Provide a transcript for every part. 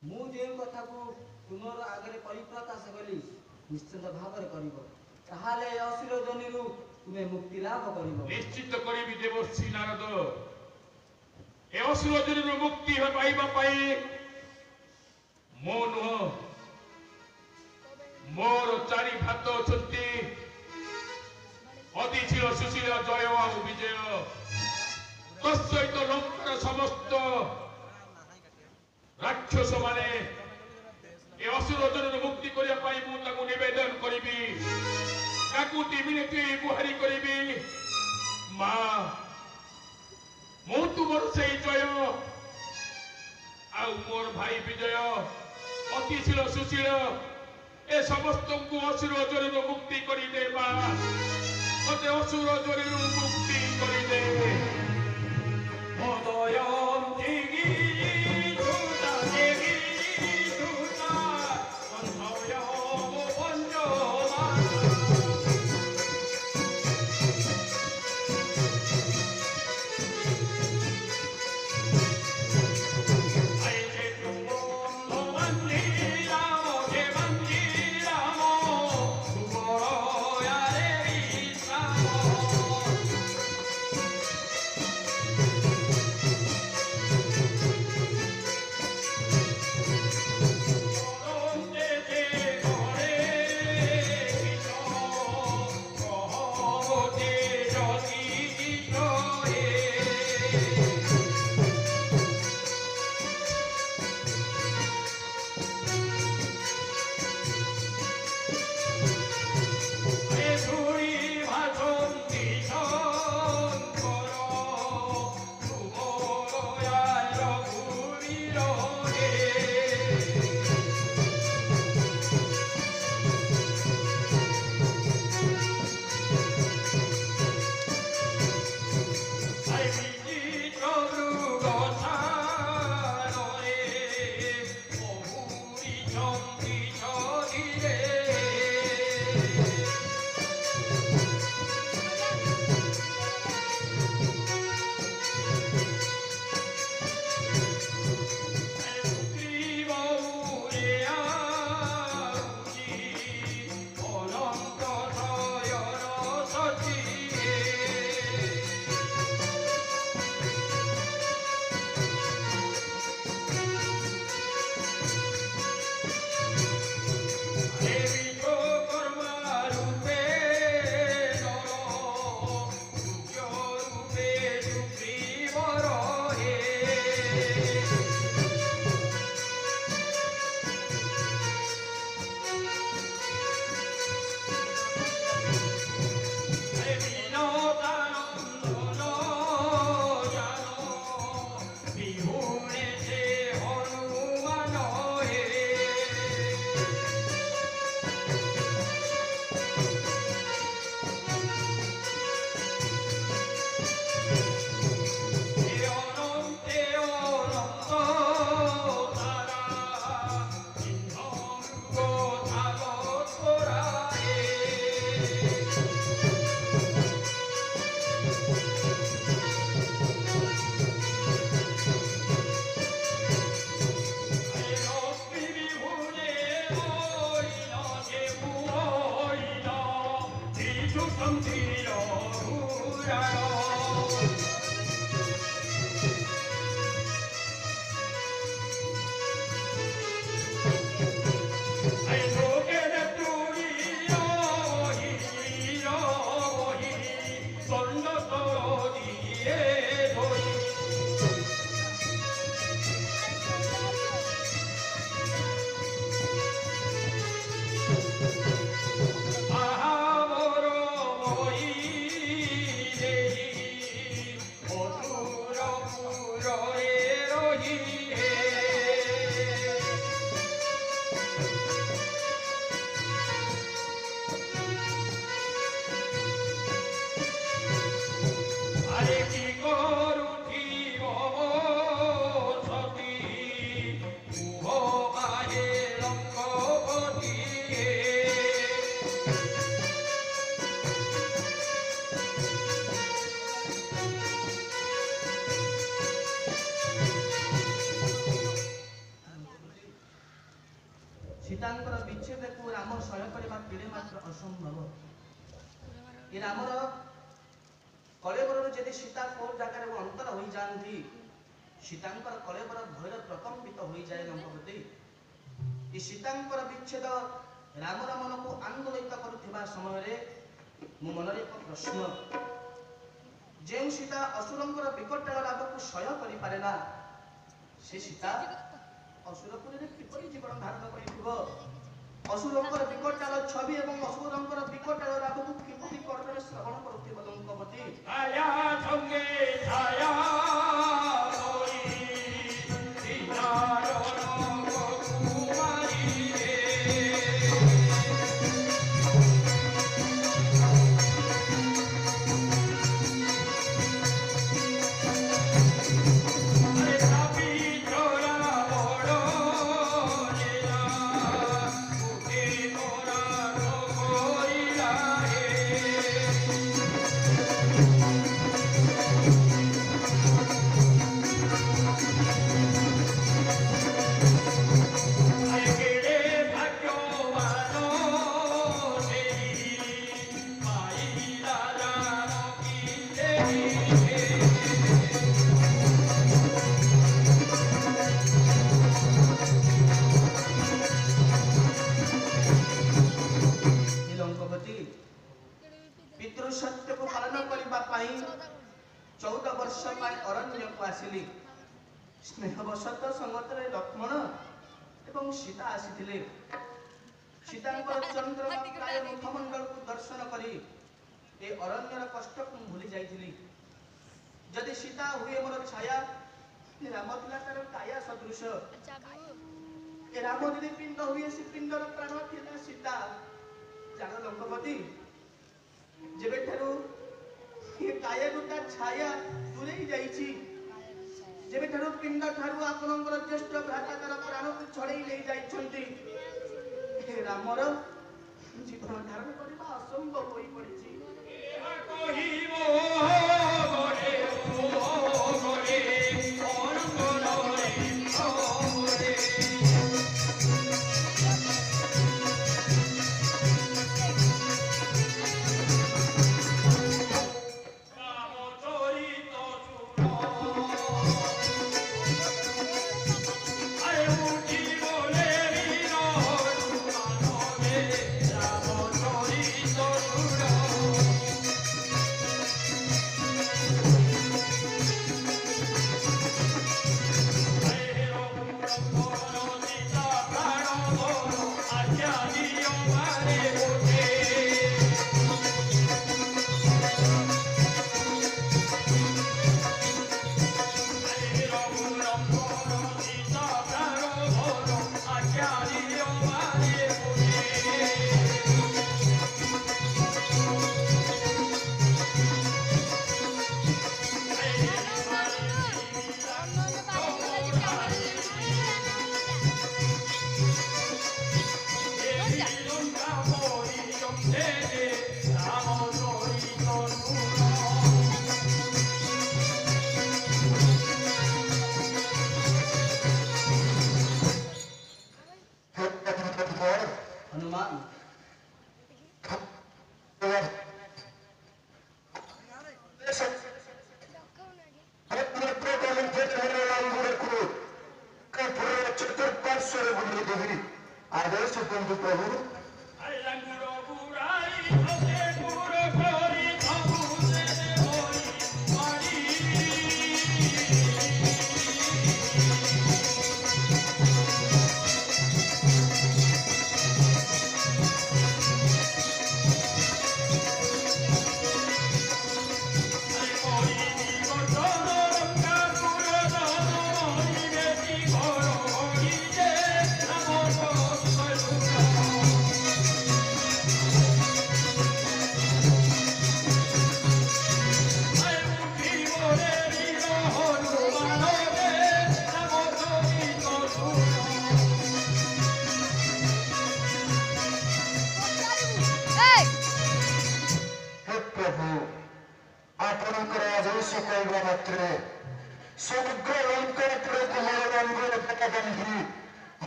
ମୁଁ ଯେଉଁ କଥାକୁ ତୁମର ଆଗରେ ପରିପ୍ରକାଶ କଲି ନିଶ୍ଚିତ ଭାବରେ କରିବ, ତାହେଲେ ଏ ଅସୁର ଜନିରୁ ତୁମେ ମୁକ୍ତି ଲାଭ କରିବ। ନିଶ୍ଚିତ କରିବି ଦେବର୍ଷି ନାରଦ। ଏ ଅସୁର ଜନିରୁ ମୁକ୍ତି ପାଇବା ପାଇଁ ମୋ ନୁହଁ, ମୋର ଚାରି ଭାତ ଅଛନ୍ତି, ଅତିଶୀଳ ସୁଶୀଳ ଜୟ ଆଉ ବିଜୟ। ତତ୍ସହିତ ଲଙ୍କାର ସମସ୍ତ ରାକ୍ଷସ ମାନେ ଏ ଅସୁର ଜନିରୁ ମୁକ୍ତି କରିବା ପାଇଁ ମୁଁ ତାକୁ ନିବେଦନ କରିବି, କାକୁତି ମିନତି ଗୁହାରି କରିବି। ମା, ମୁଁ ତୁମର ସେଇ ଜୟ ଆଉ ମୋର ଭାଇ ବିଜୟ, ଅତିଶୀଳ ସୁଶୀଳ ଏ ସମସ୍ତଙ୍କୁ ଅସୁର ଜନିରୁ ମୁକ୍ତି କରିଦେ। ମା, ମତେ ଅସୁର ଜନିରୁ ମୁକ୍ତି କରିଦେ। ସୀତାଙ୍କର ବିଚ୍ଛେଦକୁ ରାମ ସହ୍ୟ କରିବା କେଡ଼େ ମାତ୍ର ଅସମ୍ଭବ। ଏ ରାମର କଳେବରରୁ ଯଦି ସୀତା କୋଉ ଜାଗାରେ ଅନ୍ତର ହୋଇଯାଆନ୍ତି, ସୀତାଙ୍କର କଳେବର ଭୟରେ ପ୍ରକମ୍ପିତ ହୋଇଯାଏ। ଲଙ୍କପତି ଏ ସୀତାଙ୍କର ବିଚ୍ଛେଦ ରାମର ମନକୁ ଆନ୍ଦୋଳିତ କରୁଥିବା ସମୟରେ ମୋ ମନରେ ଏକ ପ୍ରଶ୍ନ, ଯେଉଁ ସୀତା ଅସୁରଙ୍କର ବିକଟାଳ ରାଗକୁ ସହ୍ୟ କରିପାରେ ନା, ସେ ସୀତା ଅସୁରପୁରରେ କିପରି ଜୀବନ ଧାରଣ କରିଥିବ? ଅସୁରଙ୍କର ବିକଟାଳ ଛବି ଏବଂ ଅସୁରଙ୍କର ବିକଟାଳ ରାଗକୁ କିପରି କର୍ଣ୍ଣରେ ଶ୍ରବଣ କରୁଥିବ? ଲଙ୍କପତି ଛାୟା ସଙ୍ଗେ ଛାୟା ହୋଇ ସୀତାର ରଙ୍ଗକୁ ମାରିଲେ। ପିତୃସତ୍ୟକୁ ପାଳନ କରିବା ପାଇଁ 14 ବର୍ଷ ପାଇଁ ଅରଣ୍ୟକୁ ଆସିଲି। ସ୍ନେହବଶତଃ ସଙ୍ଗତରେ ଲକ୍ଷ୍ମଣ ଏବଂ ସୀତା ଆସିଥିଲେ। ସୀତାଙ୍କର ଚନ୍ଦ୍ରମକାୟ ମୁଖମଣ୍ଡଳକୁ ଦର୍ଶନ କରି ଏ ଅରଣ୍ୟର କଷ୍ଟକୁ ମୁଁ ଭୁଲି ଯାଇଥିଲି। ଯଦି ସୀତା ହୁଏ ମୋର ଛାୟା, ରାମ ଥିଲା ତାର କାୟା ସଦୃଶ। ଏ ରାମ ଯଦି ପିଣ୍ଡ ହୁଏ, ସେ ପିଣ୍ଡର ପ୍ରାଣ ଥିଲା ସୀତା। ଜାଣ ଲଙ୍କପତି, ଯେବେଠାରୁ ଏ କାୟାରୁ ତା ଛାୟା ଦୂରେଇ ଯାଇଛି, ଯେବେଠାରୁ ପିଣ୍ଡ ଠାରୁ ଆପଣଙ୍କର ଜ୍ୟେଷ୍ଠ ଭ୍ରାତା ତାର ପ୍ରାଣକୁ ଛଡେଇ ନେଇ ଯାଇଛନ୍ତି, ରାମର ଜୀବନ ଧାରଣ କରିବା ଅସମ୍ଭବ ହୋଇ ପଡିଛି।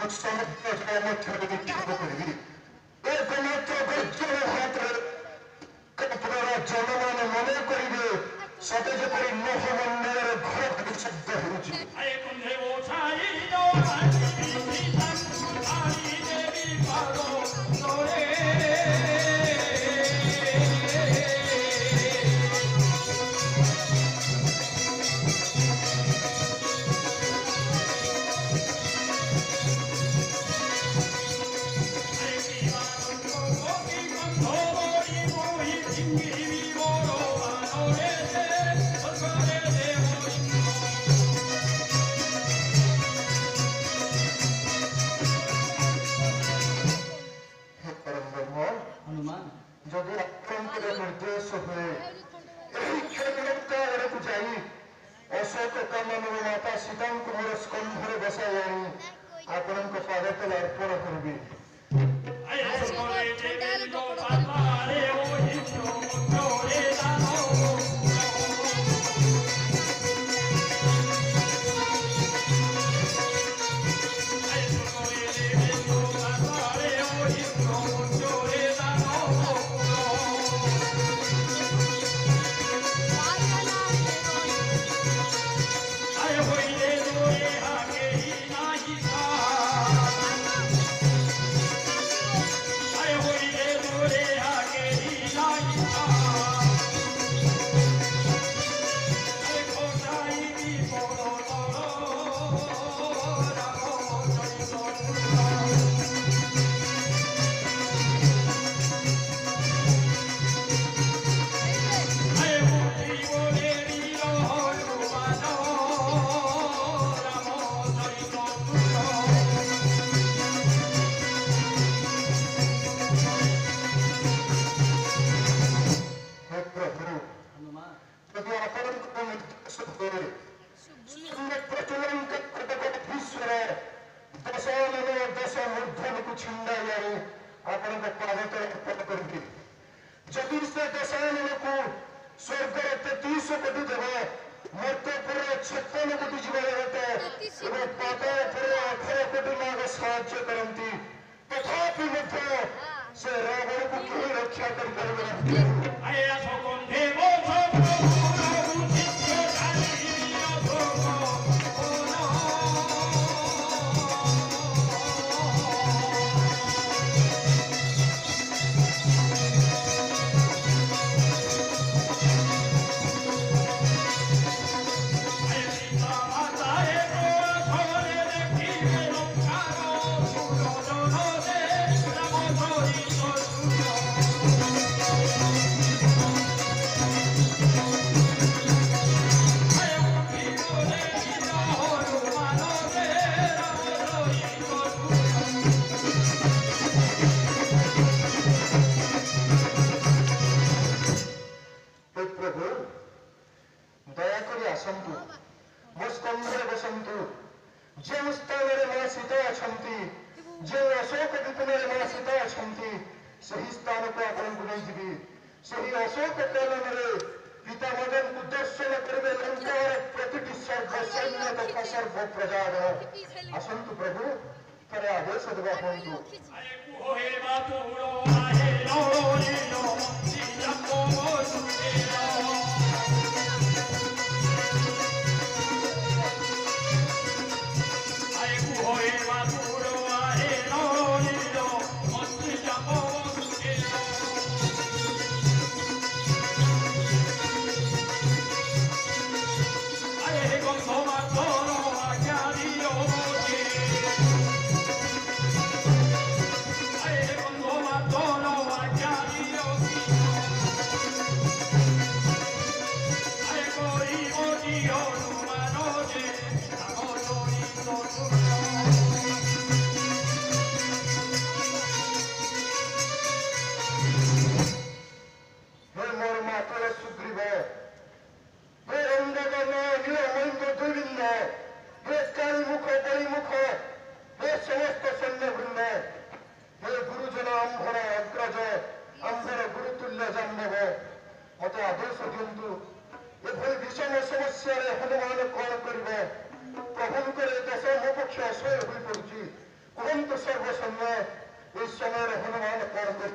ସମୁଦ୍ର ମଧ୍ୟରେ ବିକ୍ଷୋଭ କରିବି ଏକମାତ୍ର ଗର୍ଜନ ହାତରେ କପଡ଼ର ଜନମାନ ମନେ କରିବେ ସତେ ଯେପରି ମୋହମଣ୍ଡଳର ଘର ଭାଙ୍ଗି ଶବ୍ଦ ହେଉଛି ଯଦି ଆପଣଙ୍କର ନିର୍ଦ୍ଦେଶ ହୁଏ ଏହି କ୍ଷେତ୍ରକୁ ଯାଇ ଅଶୋକ କାନନର ମାତା ସୀତାଙ୍କୁ ମୋର ସ୍କନ୍ଧରେ ବସାଇ ଆଣି ଆପଣଙ୍କ ପାଦ ତଳେ ଅର୍ପଣ କରିବି ଆପଣଙ୍କ ପାଦ ତଳେ ଅର୍ପଣ କରିବି ଯଦି ସେ ଦଶାନନକୁ ସ୍ୱର୍ଗର 33 କୋଟି ଦେବ ମର୍ତ୍ତ୍ୟପୁରର 56 କୋଟି ଯିବା ଜଗତ ଏବଂ ପାତାଳପୁରର 18 କୋଟି ନାଗ ସାହାଯ୍ୟ କରନ୍ତି ତଥାପି ମଧ୍ୟ ସେ ରାବଣକୁ କେହି ରକ୍ଷା କରିପାରିବେ ନାହିଁ ସେହି ସ୍ଥାନକୁ ଆପଣଙ୍କୁ ନେଇଯିବି ସେହି ଅଶୋକ କାନନରେ ପିତା ମଦନଙ୍କୁ ଦର୍ଶନ କରିବେ ଲଙ୍କାର ପ୍ରତିଟି ସୈନ୍ୟ ତଥା ସର୍ବ ପ୍ରଜାଗଣ ଆସନ୍ତୁ ପ୍ରଭୁ ଥରେ ଆଦେଶ ଦେବା କୁହନ୍ତୁ କୁହନ୍ତୁ ସର୍ବସମ୍ୟ ଏ ସମୟରେ ହନୁମାନ କଣ କରି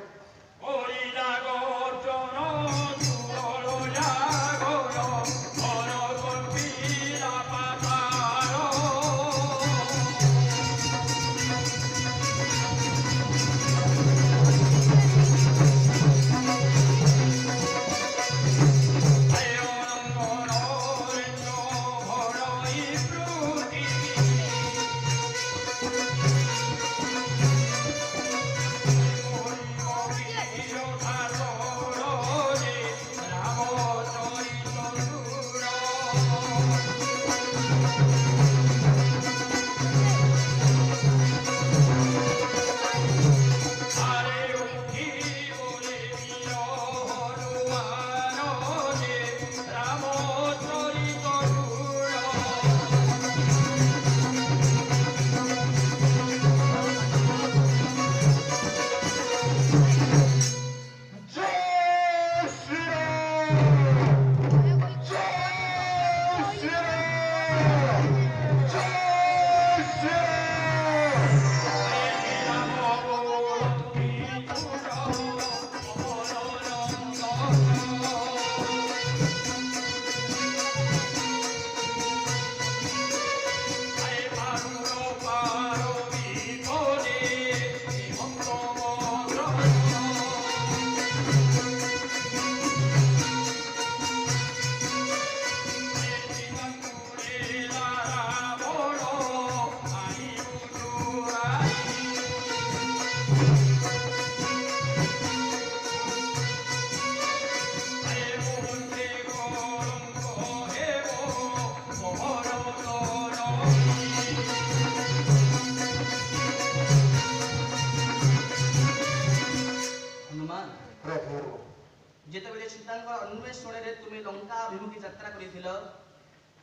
যেতবে সীতাঙ্কর অন্বেষণে তুমি লঙ্কা অভিমুখী যাত্রা করেছিল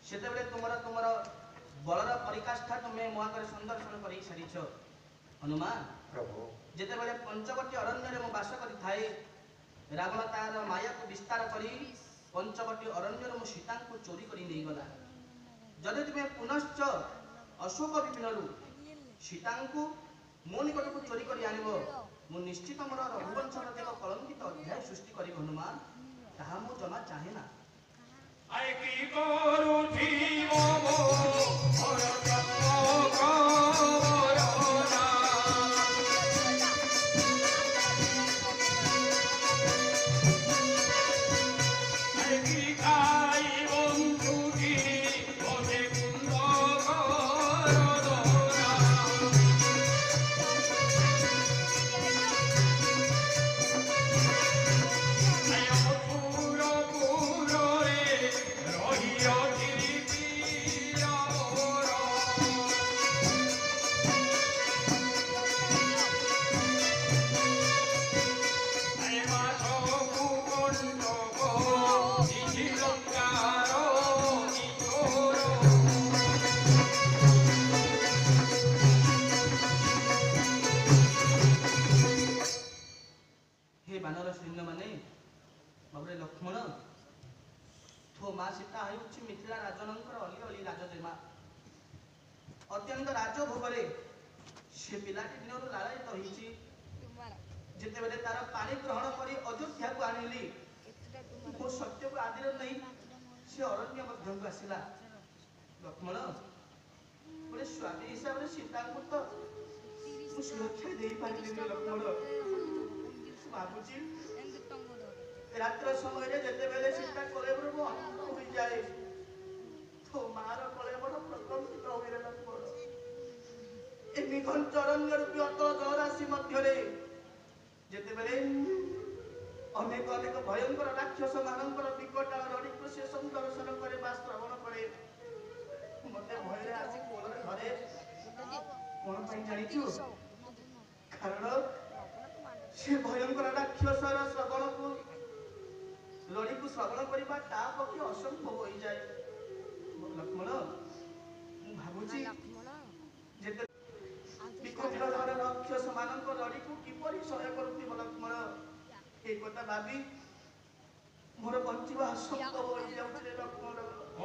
সেতবে তোমার বলর পরিকাষ্ঠা তুমি ମୋ ଆଗରେ ସନ୍ଦର୍ଶନ କରି ସାରିଛ ହନୁମାନ। ଯେତେବେଳେ ପଞ୍ଚବଟୀ ଅରଣ୍ୟରେ ମୁଁ ବାସ କରିଥାଏ ରାବଣ ତାର ମାୟାକୁ ବିସ୍ତାର କରି ପଞ୍ଚବଟୀ ଅରଣ୍ୟରୁ ମୁଁ ସୀତାଙ୍କୁ ଚୋରି କରି ନେଇଗଲା। ଯଦି ତୁମେ ପୁନଶ୍ଚ ଅଶୋକ ବିପିନରୁ ସୀତାଙ୍କୁ ମୋ ନିକଟକୁ ଚୋରି କରି ଆଣିବ ମୁଁ ନିଶ୍ଚିତ ମୋର ରଘୁବଂଶ ପ୍ରତି ଏକ କଳଙ୍କିତ ଅଧ୍ୟାୟ ସୃଷ୍ଟି କରିବି ହନୁମାନ। ତାହା ମୁଁ ଜମା ଚାହେଁ ନା। अत्यंत राजभोगरे से पिलाटी दिनरू लालित होइछि। जेतेबेले तार पानी ग्रहण करी अयोध्या को आनिली मो सत्य को आदिर नहीं से अरण्य मध्यम आसिला। लक्ष्मण बोले स्वामी हिसाब से सीता को तो सुरक्षा दे पारिली लक्ष्मण। बाबूजी रात्र समय जेतेबेले सीता कलेबर अंत हो जाए तो मार कलेबर प्रकम्पित होइले लक्ष्मण। ए निघंट अरण्य रूपी अतल जलराशि मध्यरे जेतेबेले अनेक अनेक भयंकर राक्षस मानकर विकट रड़ीको से दर्शन करे बा श्रवण करे मते भयरे आसी कोलरे घरे कोन पई जानिछु कारण से भयंकर राक्षसर श्रवण को लड़ी को श्रवण करबा ता पक्षे असंभव होई जाय। लक्ष्मण मु भाबुची जेते विकट राक्षस मानकर लड़ी को किपरि सहाय करथि लक्ष्मण ए कथा भाबी मोर बंचिबा असंभव होई जाउछे लक्ष्मण।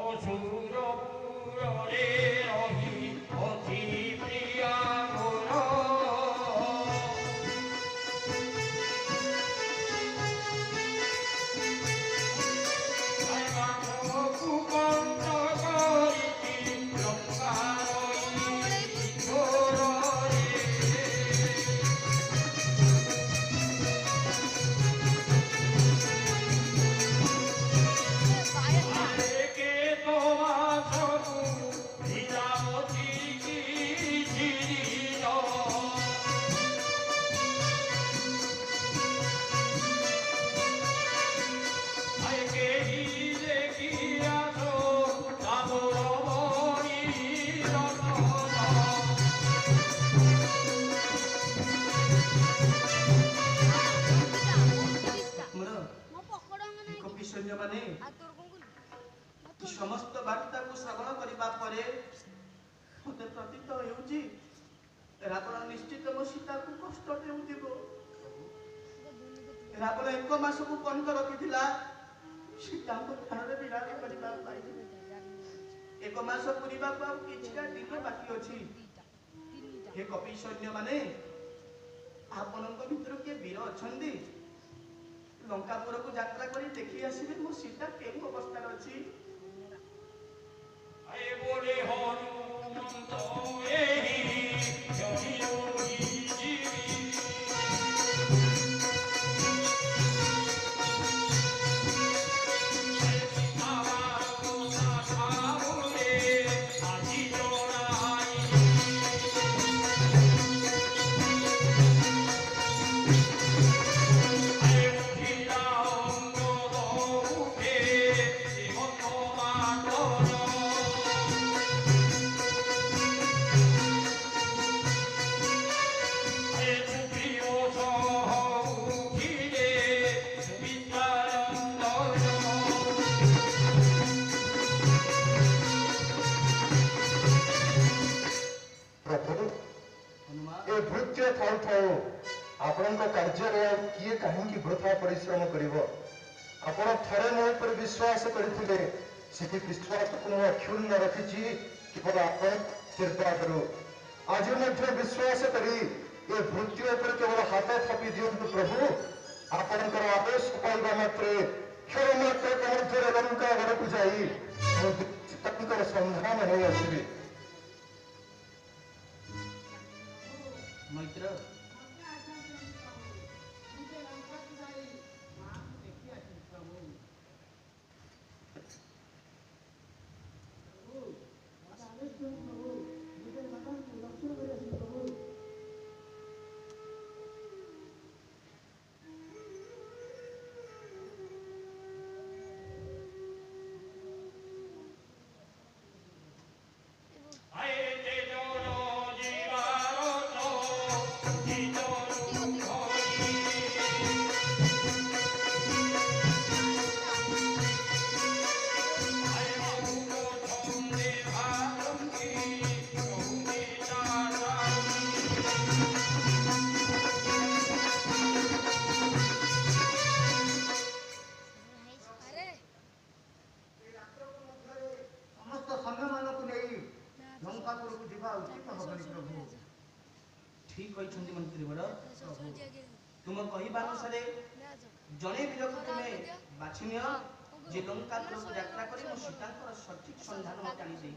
असुरपुर रे रही अति प्रिया मोर ରାବଣ ନିଶ୍ଚିତ ମୋ ସୀତାକୁ କଷ୍ଟ ଦେଉଥିବ। ରାବଣ 1 ମାସକୁ ବନ୍ଦ ରଖିଥିଲା ସୀତାଙ୍କୁ ପ୍ରାଣରେ ବିରାଜ କରିବା ପାଇଁ। 1 ମାସ ପୁରିବାକୁ ଆଉ କିଛିଟା ଦିନ ବାକି ଅଛି। ହେ କପି ସୈନ୍ୟମାନେ, ଆପଣଙ୍କ ଭିତରୁ କିଏ ବୀର ଅଛନ୍ତି? ଲଙ୍କାପୁରକୁ ଯାତ୍ରା କରି ଦେଖି ଆସିବେ ମୋ ସୀତା କେଉଁ ଅବସ୍ଥାରେ ଅଛି। বলে হনুমন্ত এই জয়ী জীবী ଆପଣଙ୍କ କାର୍ଯ୍ୟରେ କିଏ କାହିଁକି ବୃଥା ପରିଶ୍ରମ କରିବ? ଆପଣ ଥରେ ମୋ ଉପରେ ବିଶ୍ୱାସ କରିଥିଲେ, ସେଠି ବିଶ୍ୱାସକୁ ମୁଁ ଅକ୍ଷୁଣ୍ଣ ରଖିଛି କେବଳ ଆପଣ ଆଶୀର୍ବାଦରୁ। ଆଜି ମଧ୍ୟ ବିଶ୍ୱାସ କରି ଏ ଭୃତ୍ୟ ଉପରେ କେବଳ ହାତ ଥାପି ଦିଅନ୍ତୁ ପ୍ରଭୁ। ଆପଣଙ୍କର ଆଦେଶ ପାଇବା ମାତ୍ରେ କ୍ଷଣ ମାତ୍ରକ ମଧ୍ୟରେ ଲଙ୍କା ଘରକୁ ଯାଇ ମୁଁ ତାଙ୍କର ସନ୍ଧାନ ନେଇ ଆସିବି। ମୈତ୍ର, ଠିକ କହିଛନ୍ତି ମନ୍ତ୍ରୀ ବଡ଼। ତୁମ କହିବା ଅନୁସାରେ ଜଣେ ବୀରକୁ ତୁମେ ବାଛି ନିଅ, ଯେ ଲଙ୍କାପୁରକୁ ଯାତ୍ରା କରି ମୋ ସୀତାଙ୍କର ସଠିକ ସନ୍ଧାନ ମତେ ଆଣିଦେଇ।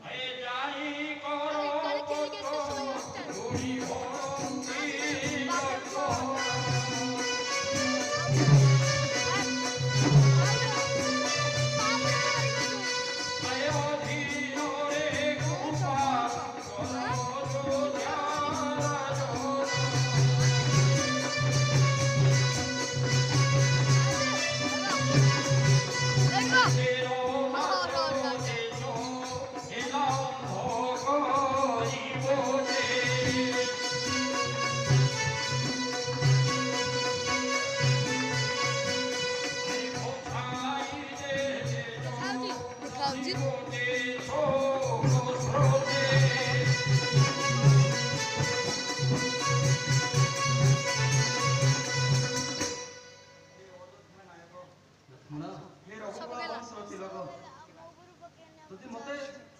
ଯଦି ମତେ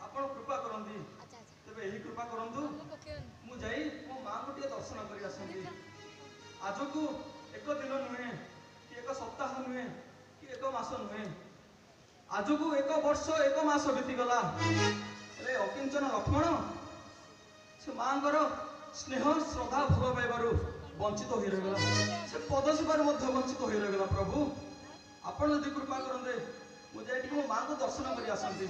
ଆପଣ କୃପା କରନ୍ତି, ତେବେ ଏହି କୃପା କରନ୍ତୁ, ମୁଁ ଯାଇ ମୋ ମାଙ୍କୁ ଟିକେ ଦର୍ଶନ କରି ଆସନ୍ତି। ଆଜକୁ 1 ଦିନ ନୁହେଁ, କି 1 ସପ୍ତାହ ନୁହେଁ, କି 1 ମାସ ନୁହେଁ, ଆଜକୁ 1 ବର୍ଷ 1 ମାସ ବିତିଗଲା। ହେଲେ ଅକିଞ୍ଚନ ଲକ୍ଷ୍ମଣ ସେ ମାଙ୍କର ସ୍ନେହ ଶ୍ରଦ୍ଧା ଭଲ ପାଇବାରୁ ବଞ୍ଚିତ ହୋଇ ରହିଗଲା। ସେ ପଦ ସେବାରୁ ମଧ୍ୟ ବଞ୍ଚିତ ହୋଇ ରହିଗଲା। ପ୍ରଭୁ, ଆପଣ ଯଦି କୃପା କରନ୍ତେ, ମୁଁ ଯାଇ ଟିକେ ମୋ ମାଙ୍କୁ ଦର୍ଶନ କରି ଆସନ୍ତି।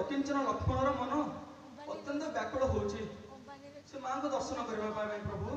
ଅକିଞ୍ଚନ ଲକ୍ଷ୍ମଣର ମନ ଅତ୍ୟନ୍ତ ବ୍ୟାକୁଳ ହଉଛି ସେ ମାଙ୍କୁ ଦର୍ଶନ କରିବା ପାଇଁ। ପ୍ରଭୁ,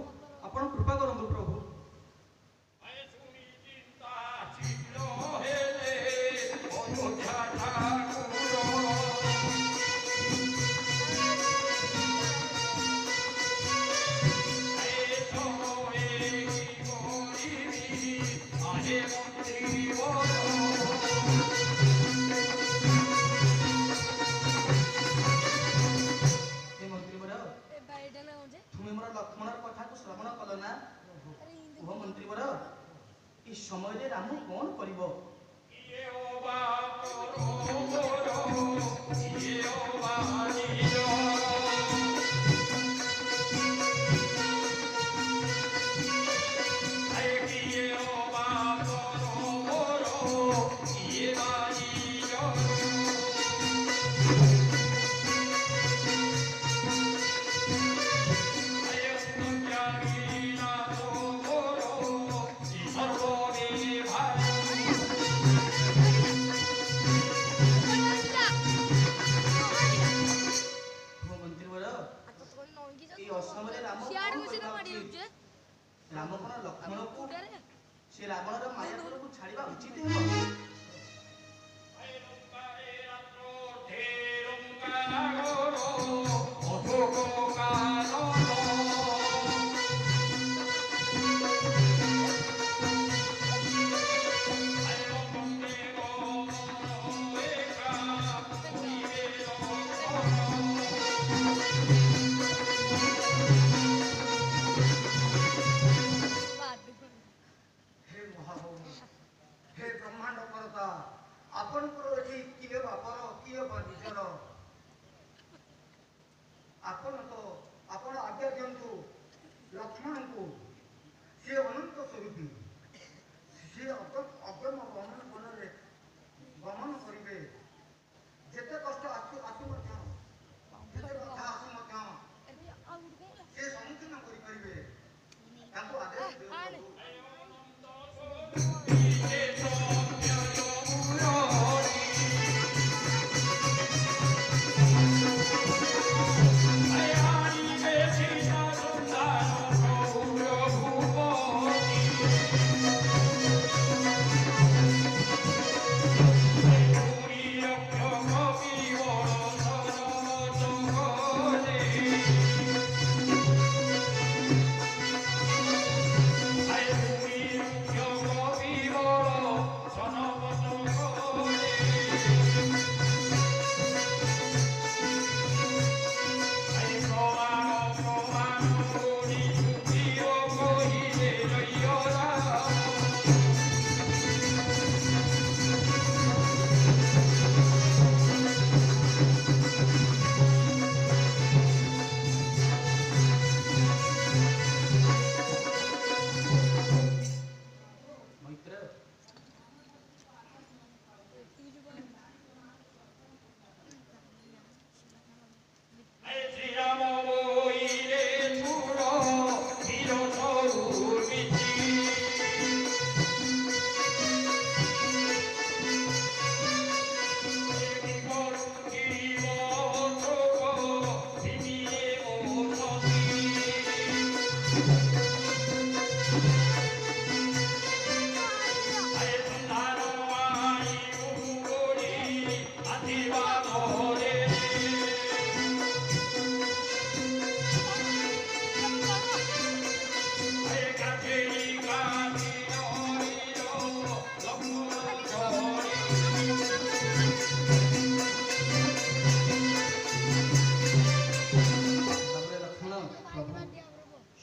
କଥାକୁ ଶ୍ରବଣ କଲ ନା କୁହ ମନ୍ତ୍ରୀବର ଏ ସମୟରେ ରାମ କଣ କରିବ? এই অসময়ে রাম কଣ କରିବା ଉଚିତ? ରାମ କଣ ଲକ୍ଷ୍ମଣକୁ ସେ ରାବଣର ମାୟାପୁରକୁ ଛାଡ଼ିବା ଉଚିତ ହେବ? हे ब्रह्मांड करता आपणकर एठी किए बापर किए ନିଜର ଆପଣ ତ ଆପଣ ଆଜ୍ଞା ଦିଅନ୍ତୁ ଲକ୍ଷ୍ମଣଙ୍କୁ ସେ ଅନନ୍ତ ସ୍ୱରୂପୀ ସେ ଅଗମ ଗମନ କରିବେ ଯେତେ କଷ୍ଟ ଆସୁ ମଧ୍ୟ ଯେତେ କଥା ଆସୁ ମଧ୍ୟ ସେ ସମ୍ମୁଖୀନ କରିପାରିବେ ତାଙ୍କୁ ଆଦେଶ ଦିଅନ୍ତୁ।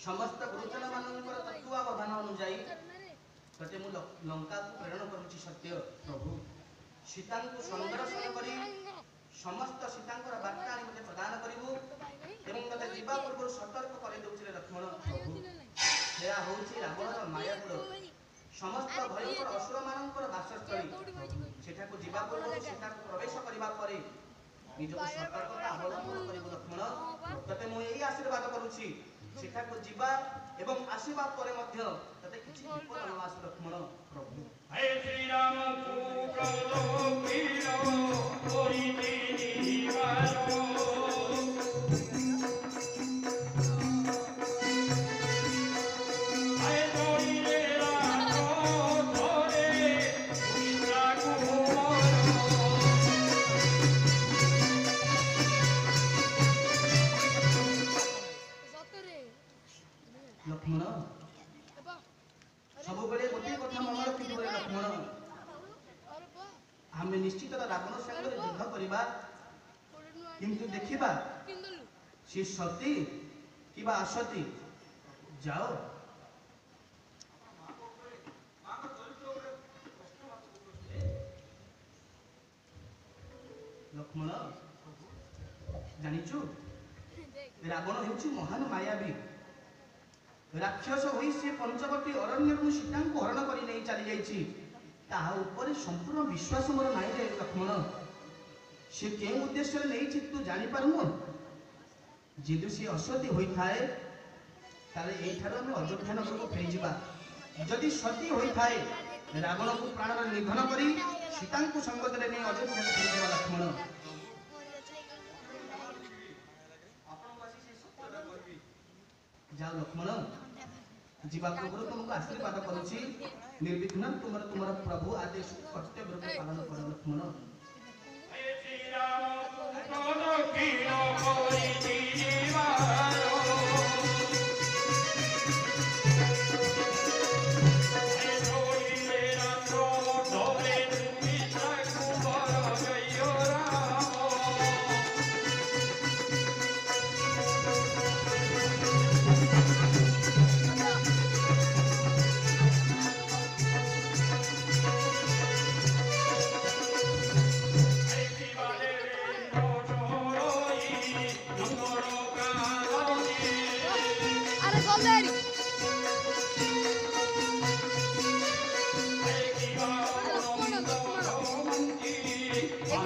ସମସ୍ତ ଗୁରୁଜନ ମାନଙ୍କର ତତ୍ତ୍ୱାବଧାନ ଅନୁଯାୟୀ ତତେ ମୁଁ ଲଙ୍କାକୁ ପ୍ରେରଣ କରୁଛି ସତ୍ୟ ପ୍ରଭୁ। ସୀତାଙ୍କୁ ସଂଦର୍ଶନ କରି ସମସ୍ତ ସୀତାଙ୍କର ବାର୍ତ୍ତା ଆଣି ମୋତେ ପ୍ରଦାନ କରିବୁ ଏବଂ ତତେ ଯିବା ପୂର୍ବରୁ ସତର୍କ କରିଦେଉଥିଲେ ଲକ୍ଷ୍ମଣ ପ୍ରଭୁ। ଏହା ହେଉଛି ରାବଣର ମାୟାପୁର, ସମସ୍ତ ଭୟଙ୍କର ଅସୁରମାନଙ୍କର ବାସସ୍ଥଳୀ। ସେଠାକୁ ଯିବା ପୂର୍ବରୁ ସେଠାକୁ ପ୍ରବେଶ କରିବା ପରେ ନିଜକୁ ସତର୍କତା ଅବଲମ୍ବନ କରିବୁ ଲକ୍ଷ୍ମଣ। ତତେ ମୁଁ ଏହି ଆଶୀର୍ବାଦ କରୁଛି ସେଠାକୁ ଯିବା ଏବଂ ଆସିବା ପରେ ମଧ୍ୟ ତତେ କିଛି ବିପଦ ନ ଆସୁ ଲକ୍ଷ୍ମଣ ପ୍ରଭୁ। ହେ ଶ୍ରୀରାମ ଲକ୍ଷ୍ମଣ ସବୁବେଳେ ଗୋଟିଏ କଥା ମନେ ରଖିଥିବେ ଲକ୍ଷ୍ମଣ, ଆମେ ନିଶ୍ଚିତ ରାବଣ ସାଙ୍ଗରେ ଯୁଦ୍ଧ କରିବା, କିନ୍ତୁ ଦେଖିବା ସେ ସତୀ କିମ୍ବା ଅସତୀ ଯାଅ। ଲକ୍ଷ୍ମଣ ଜାଣିଛୁ ରାବଣ ହେଉଛି ମହାନ ମାୟାବୀ ରାକ୍ଷସ ହୋଇ ସେ ପଞ୍ଚବଟୀ ଅରଣ୍ୟରୁ ସୀତାଙ୍କୁ ହରଣ କରି ନେଇ ଚାଲି ଯାଇଛି। ତାହା ଉପରେ ସମ୍ପୂର୍ଣ୍ଣ ବିଶ୍ୱାସ ମୋର ନାହିଁ ରେ ଲକ୍ଷ୍ମଣ। ସେ କେଉଁ ଉଦ୍ଦେଶ୍ୟରେ ନେଇଛି ତୁ ଜାଣିପାରୁନୁ? ଯଦି ସେ ଅସତୀ ହୋଇଥାଏ ତାହେଲେ ଏଇଠାରୁ ଆମେ ଅଯୋଧ୍ୟା ନଗରକୁ ଫେରିଯିବା। ଯଦି ସତୀ ହୋଇଥାଏ ରାବଣକୁ ପ୍ରାଣରେ ନିଧନ କରି ସୀତାଙ୍କୁ ସଙ୍ଗତରେ ନେଇ ଅଯୋଧ୍ୟାକୁ ଫେରିଯିବା ଲକ୍ଷ୍ମଣ। ଯାଅ ଲକ୍ଷ୍ମଣ, ଯିବା ପୂର୍ବରୁ ତୁମକୁ ଆଶୀର୍ବାଦ କରୁଛି ନିର୍ବିଘ୍ନ ତୁମର ପ୍ରଭୁ ଆଦେଶ କର୍ତ୍ତବ୍ୟ ରୂପେ ପାଳନ କର ଲକ୍ଷ୍ମଣ।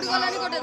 ଗଲାନି ଗୋଟେ